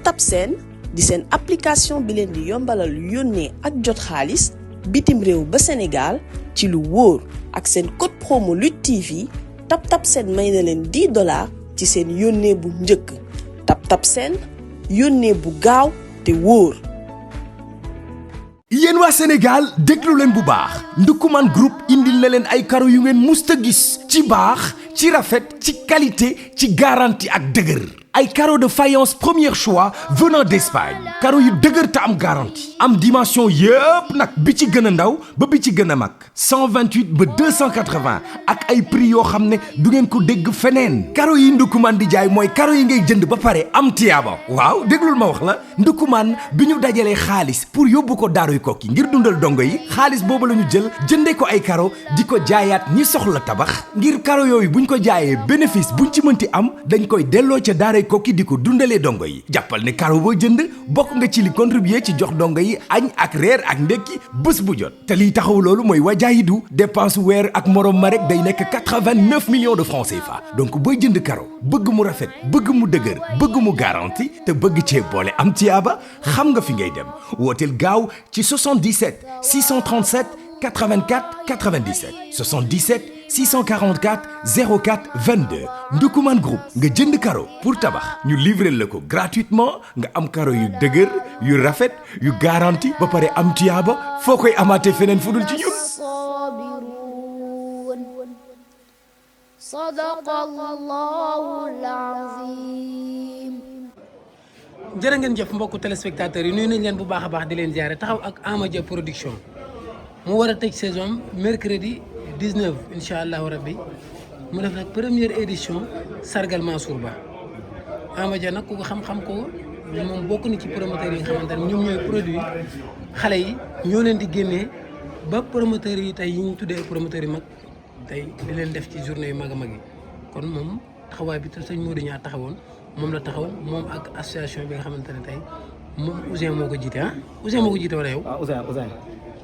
TapTap Send di seen application bi leen di yombalal yónnee ak jot xaalis bitim réew ba Sénégal ci lu wóor ak seen code promo Lutte TV TapTap Send may na leen $10 ci seen yónnee bu njëkk TapTap Send yónnee bu gaaw te wóor. yéen waa Sénégal déglu leen bu baax Ndoukoumane Group indil na leen ay karo yu ngeen musta gis ci baax ci rafet ci qualité ci garantie ak dëgër ay carreaux de faïence premier choix venant d'Espagne carreaux yu dëgër te am garantie am dimension yëpp nag bi ci gën a ndaw ba bi ci gën a mag 128 ba 280 ak ay prix yoo xam ne du ngeen ko dégg feneen carreaux yi Ndoukoumane di jaay mooy carreaux yi ngay jënd ba pare am tiyaaba waaw déglul ma wax la Ndoukoumane bi ñu dajalee xaalis pour yóbbu ko daaruy kokki ngir dundal dongo yi xaalis boobu la ñu jël jëndee ko ay carreaux di ko jaayaat ñi soxla tabax ngir carreaux yooyu buñ ko jaayee bénéfice buñ ci mënti am dañ koy delloo ca daaray kokki di ko dundalee dongo yi jàppal ne carreau boo jënd bokk nga ci li contribuer ci jox dongo yi añ ak reer ak ndekki bés bu jot te liy taxaw loolu mooy wajaayidu dépense weer ak morom ma rek day nekk 89 millions de francs CFA donc booy jënd carreau bëgg mu rafet bëgg mu dëgër bëgg mu garanti te bëgg cee boole am tiyaaba xam nga fi ngay dem wooteel gaaw ci 77 637 84 97 77 644 04 22 Ndoukoumane Group nga jënd carreau pour tabax ñu livrer la ko gratuitement nga am carreau yu dëgër yu rafet yu garanti ba pare am tiyaaba foo koy amaatee feneen fu dul ci ñun. Sadaqallahul azim. jërë ngeen jëf mbokku téléspectateurs yi nuyu nañ leen bu baax a baax di leen jaare taxaw ak Amadia production mu war a tëj saison mercredi 19 incha allahu rabbi mu def nag première édition sargal Mansour Ba Amadia nag ku ko xam-xam ko moom bokk na ci promoteurs yi nga xamante ne ñoom ñooy produit xale yi ñoo leen di génnee ba promoteurs yi tey yi ñu tuddee promoteurs yi mag tey di leen def ci journée yu mag a mag yi kon moom taxawaay bi te sëñ Modou Niang taxawoon moom la taxaw moom ak association bi nga xamante ne tey moom Ouzin moo ko jiite ah Ouzin moo ko jiite wala yow. waaw Ouzin.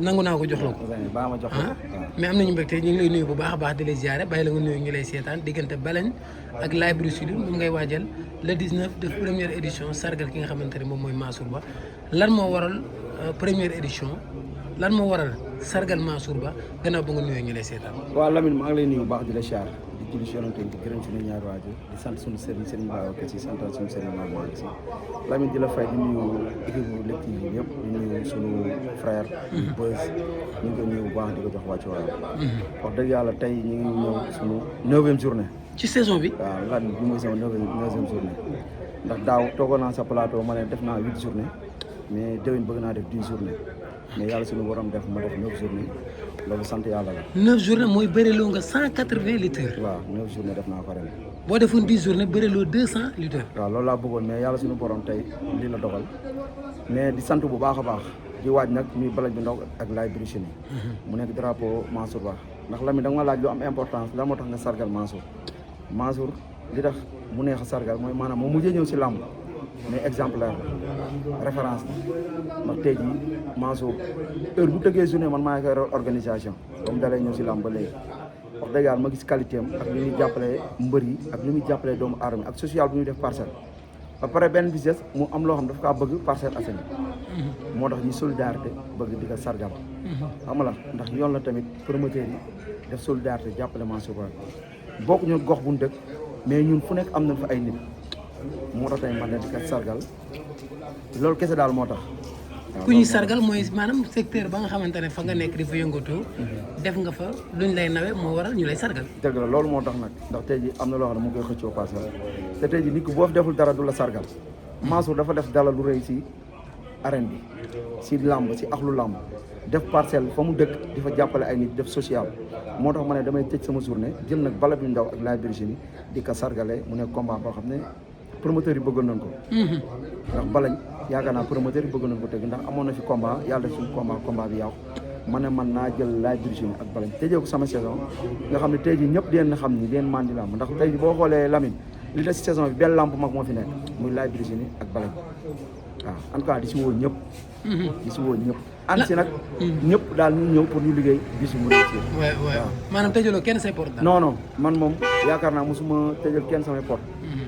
nangu naa ko jox la ko. Ouzin baa ma jox la ko mais am nañu mbégte ñu ngi lay nuyu bu baax a baax di lay ziare bàyyi la nga nuyu ñu lay seetaan diggante Baleñ ak Librairie Sud moom ngay waajal le 19 de première édition sargal ki nga xamante ne moom mooy Mansour Ba lan moo waral première édition lan moo waral sargal Mansour Ba gannaaw ba nga nuyoo ñu lay seetaan. waaw Lamine maa ngi lay nuyu bu baax di la siyaar di julli si yonent di gërëm suñu ñaari waajur di sant suñu sëriñ Babacar Si santal suñu sëriñ Mamadou Si Lamine di la fay di nuyu équipe bu Lutte TV yëpp di nuyu suñu frère Beuz ñu ngi koy nuyu bu baax di ko jox wàccu waayam wax dëgg yàlla tey ñu ngi ñëw suñu 9e journée ci saison bi. waaw lan bi mooy sama 9e journée ndax daaw toogoon naa sa plateau ma ne def naa 8 journée mais déwén bëgg naa def 10 journée mais yàlla suñu borom def ma def 9 journée loolu sant yàlla la. 9 journée mooy bëriloo nga 180 litres. waaw 9 journée def naa ko ren. boo defoon 10 journée bëriloo 200 litres. waaw loolu laa bëggoon mais yàlla suñu borom tey lii la dogal mais di sant bu baax a baax di waaj nag muy Baleñ bu ndaw ak Librairie Sud mu nekk drapeau Mansour Ba ndax Lamine da nga ma laaj lu am importance la moo tax nga sargal Mansour li tax mu neex a sargal mooy maanaam moo mujjee ñëw si làmb mais exemplaire la référence la ndax tey jii Mansour heure bu tëggee journée man maa ngi koy organisation ba mu dalee ñëw si làmb ba léegi wax dëgg yàlla ma gis qualité am ak li muy jàppale mbër yi ak li muy jàppale doomu aadama ak social bu ñuy def parcelle ba pare benn business mu am loo xam dafa kaa bëgg Parcelles Assainies moo tax ñu solidarité bëgg di ko sargal xam nga la ndax yoon la tamit promoteurs yi def solidarité jàppale Mansour Ba bokk ñu gox bu ñu dëkk mais ñun fu nekk am nañ fa ay nit moo tax tey man de di ko sargal loolu kese daal moo tax. ku ñuy sargal mooy maanaam secteur ba nga xamante ne fa nga nekk di fa yëngatu def nga fa luñ lay nawe moo waral ñu lay sargal. dëgg la loolu moo tax nag ndax tey ji am na loo xam ne mu ngi koy xëccoo Parcelles te tey ji nit ki boo fi deful dara du la sargal Mansour dafa def dara lu rëy si arène bi si làmb si axlu làmb def Parcelles fa mu dëkk di fa jàppale ay nit def social moo tax ma ne damay tëj sama journée jël nag bala bi ndaw ak Librairie Sud di ko sargale mu nekk combat boo xam ne promoteur yi bëggoon nañ ko ndax Balañ yaakaar naa promoteur yi bëggoon nañ ko tëgg ndax amoon na fi combat yàlla def suñu combat bi yàqu ma ne man naa jël Librairie Sud ak Balañ tëjee ko sama saison nga xam ne tey jii ñëpp deen na xam ni leen mandi lamb ndax tey jii boo xoolee Lamine li des si saison bi benn lamb mag moo fi nekk muy Librairie Sud ak Balañ waaw en tout cas di si woo ñëpp di si woo ñëpp ànd si nag ñëpp daal ñu ñëw pour ñu liggéey bisu mu réussir waaw maanaam tëjaloo kenn say porte daal non man moom yaakaar naa mosuma tëjal kenn samay porte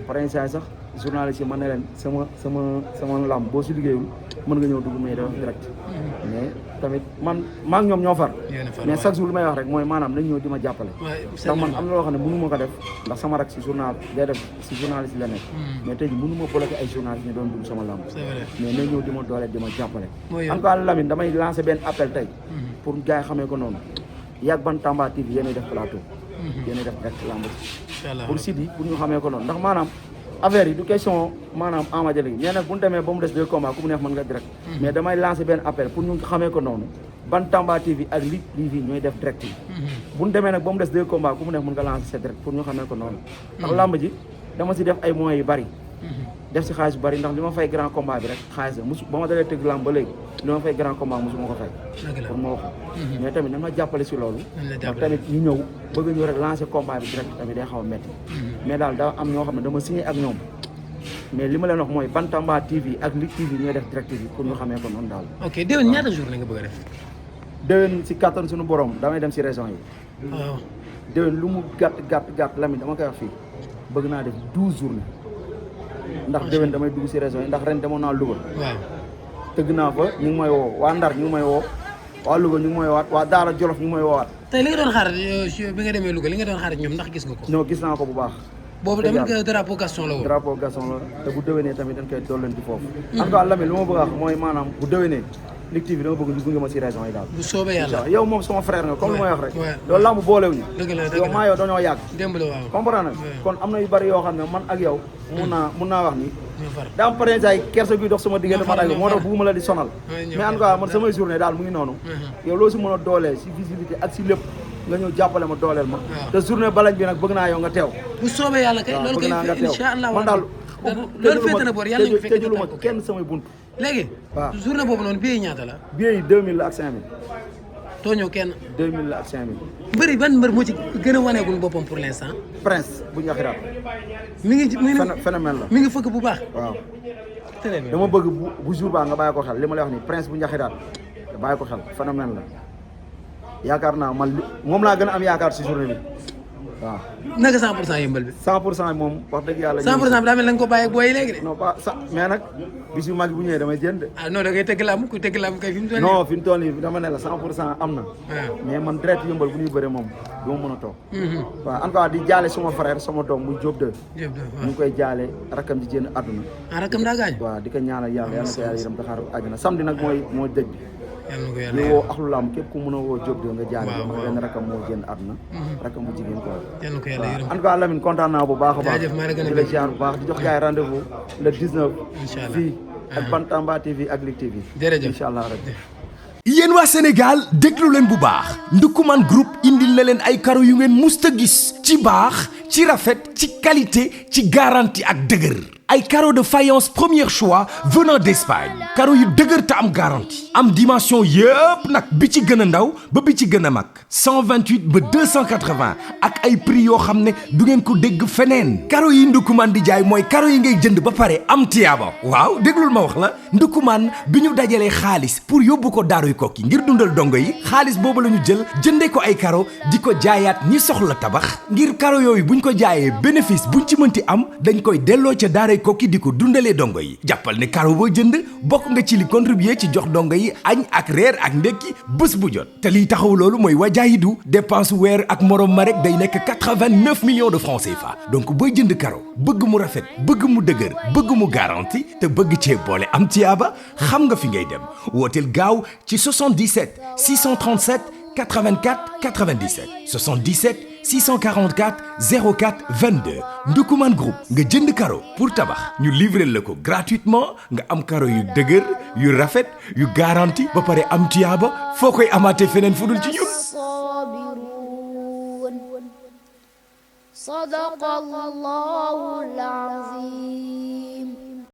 par exemple sax journaliste yi man ne leen sama lamb boo si liggéeyul mën nga ñëw dugg mais def direct mais tamit man maa ngi ñoom ñoo far mais chaque jour li may wax rek mooy maanaam nañ ñëw di ma jàppale ndax man am na loo xam ne mënu ma ko def ndax sama rak si journal day def si journaliste la nekk mais tey ji mënu ma bloqué ay journaliste ñu doon dugg sama lamb mais nañ ñëw di ma dooleel di ma jàppale en tout cas Lamine damay lancé benn appel tey pour gars yi xamee ko noonu yàgg Bantamba TV yéenay def plateau yéenay def direct lamb pour site yi pour ñu xamee ko noonu ndax maanaam affaire yi du question maanaam Ama Dia mais nag bu ñu demee ba mu des 2 combats ku mu neex mën nga direct mais damay lancer benn appel pour ñu xamee ko noonu Bantamba TV ak Lutte TV ñooy def direct yi bu ñu demee nag ba mu des 2 combats ku mu neex mën nga lancer sa direct pour ñu xamee ko noonu ndax lamb ji dama si def ay moyens yu bari def si xaalis bu bari ndax li ma fay grand combat bi rek xaalis la musu ba ma dalee tëgg lamb ba léegi li ma fay grand combat musu ma ko fay pour ma wax mais tamit dama jàppale si loolu ndax tamit ñu ñëw bëgg ñu rek lancer combat bi direct tamit day xaw a métti mais daal daa am ñoo xam ne dama signé ak ñoom mais li ma leen wax mooy Bantamba TV ak Lutte TV ñooy def direct bi pour ñu xamee ko noonu daal. ok déwén ñaata journée nga bëgg a def. déwén si kattan suñu borom damay dem si région yi. waaw déwén lu mu gàtt Lamine dama koy wax fii bëgg naa def 12 journées ndax déwén damay dugg si région yi ndax ren demoon naa Louga. waaw tëgg naa fa ñu ngi may woo waa Ndar ñu ngi may woo waa Louga ñu ngi may woowaat waa Daara Jolof ñu ngi may woowaat. tey li nga doon xaar bi nga demee Louga li nga doon xaar ñoom ndax gis nga ko. non gis naa ko bu baax. boobu tamit drapeau Gaston la woon. drapeau Gaston la te bu déwénee tamit dañ koy dollanti foofu. en tout cas Lamine lu ma bëgg a wax mooy maanaam bu déwénee Lutte TV dama bëgg ñu gunge ma si région yi daal. bu soobee yàlla yow moom sama frère nga comme li may wax rek. loolu lamb boolewuñu. dëgg la yow maa yow dañoo yàgg. démb la waaw comprendre kon am na yu bari yoo xam ne man ak yow. mun naa wax ni. ñoo far daa am pare ay kersa guy dox sama diggante man ak yow moo tax bugguma la di sonal. mais en tout cas man samay journée daal mu ngi noonu. yow loo si mën a doolee si visibilité ak si lépp nga ñëw jàppale ma dooleel ma. te journée balañ bi nag bëgg naa yow nga teew. bu soobee yàlla kay loolu kay incha allah man daal loolu féete na boor yàlla ñu fekk tëjuluma kenn samay bunt. léegi waaw journée boobu noonu billet yi ñaata la. billet yi 2000 la ak 5000. tooñoo kenn. 2000 la ak 5000. mbëri ban mbër moo ci gën a waneegul boppam pour l'instant. Prince bu Ñaxiraat. mi ngi phénomène la. mi ngi fëkk bu baax. waaw. très bien dama bëgg bu jour baa nga bàyyi ko xel li ma lay wax nii Prince bu Ñaxiraat nga bàyyi ko xel phénomène la yaakaar naa man moom laa gën a am yaakaar si journée bi waaw. naka 100% yëmbal bi. 100% moom wax dëgg yàlla. 100% bi daa mel ni nga ko bàyyi ak booy léegi de. non pas ça mais nag bis yu mag bu ñëwee damay jënd. ah non da ngay tëgg làmb ku tëgg làmb kay fi mu toll nii. non fi mu toll nii dama ne la 100% am na. mais man direct yëmbal bu ñuy bëree moom du ma mën a toog. waaw en tout cas di jaale suma frère sama doom muy Diop 2. Diop 2 waaw ñu ngi koy jaale rakkam ji génn àdduna. ah rakkam daa gaañ. waaw di ko ñaanal yàlla yal na ko yàlla yërëm te xaaral àjjana samedi nag mooy dëj bi. yàlla na ko ñu yàlla woo axlu lamb képp ku mën a woo Diop 2 nga jaale ko. waaw ma benn rakkam moo génn àdduna. rakkam bu jigéen quoi. yàlla na ko yàlla yërëm. en tout cas Lamine kontaan naa bu baax a baax. jaajëf maa la gën a di la ziar bu baax di jox gars yi rendez-vous le 19. incha allah fii ak Bantamba TV ak Lutte TV. jërëjëf incha allah rabbi. yéen waa Sénégal déglu leen bu baax Ndoukoumane Group indil na leen ay karo yu ngeen musta gis ci baax ci rafet ci qualité ci garantie ak dëgër ay carreaux de faïence premier choix venant d'Espagne carreaux yu dëgër te am garantie am dimension yëpp nag bi ci gën a ndaw ba bi ci gën a mag 128 ba 280 ak ay prix yoo xam ne du ngeen ko dégg feneen carreaux yi Ndoukoumane di jaay mooy carreaux yi ngay jënd ba pare am tiyaaba waaw déglul ma wax la Ndoukoumane bi ñu dajalee xaalis pour yóbbu ko daaruy kokki ngir dundal dongo yi xaalis boobu la ñu jël jëndee ko ay carreaux di ko jaayaat ñi soxla tabax ngir carreaux yooyu buñ ko jaayee bénéfice buñ ci mënti am dañ koy delloo ca daaray kokki di ko dundalee dongo yi jàppal ne carreau boo jënd bokk nga ci li contribuer ci jox dongo yi añ ak reer ak ndekki bés bu jot te liy taxaw loolu mooy wajaayidu dépense weer ak morom ma rek day nekk 89 millions de francs CFA donc booy jënd carreau bëgg mu rafet bëgg mu dëgër bëgg mu garanti te bëgg cee boole am tiyaaba xam nga fi ngay dem wooteel gaaw ci 77 637 84 97 77 644 04 22 Ndoukoumane Group nga jënd carreau pour tabax ñu livrer la ko gratuitement nga am carreau yu dëgër yu rafet yu garanti ba pare am tiyaaba foo koy amaatee feneen fu dul ci ñun. صدق الله العظيم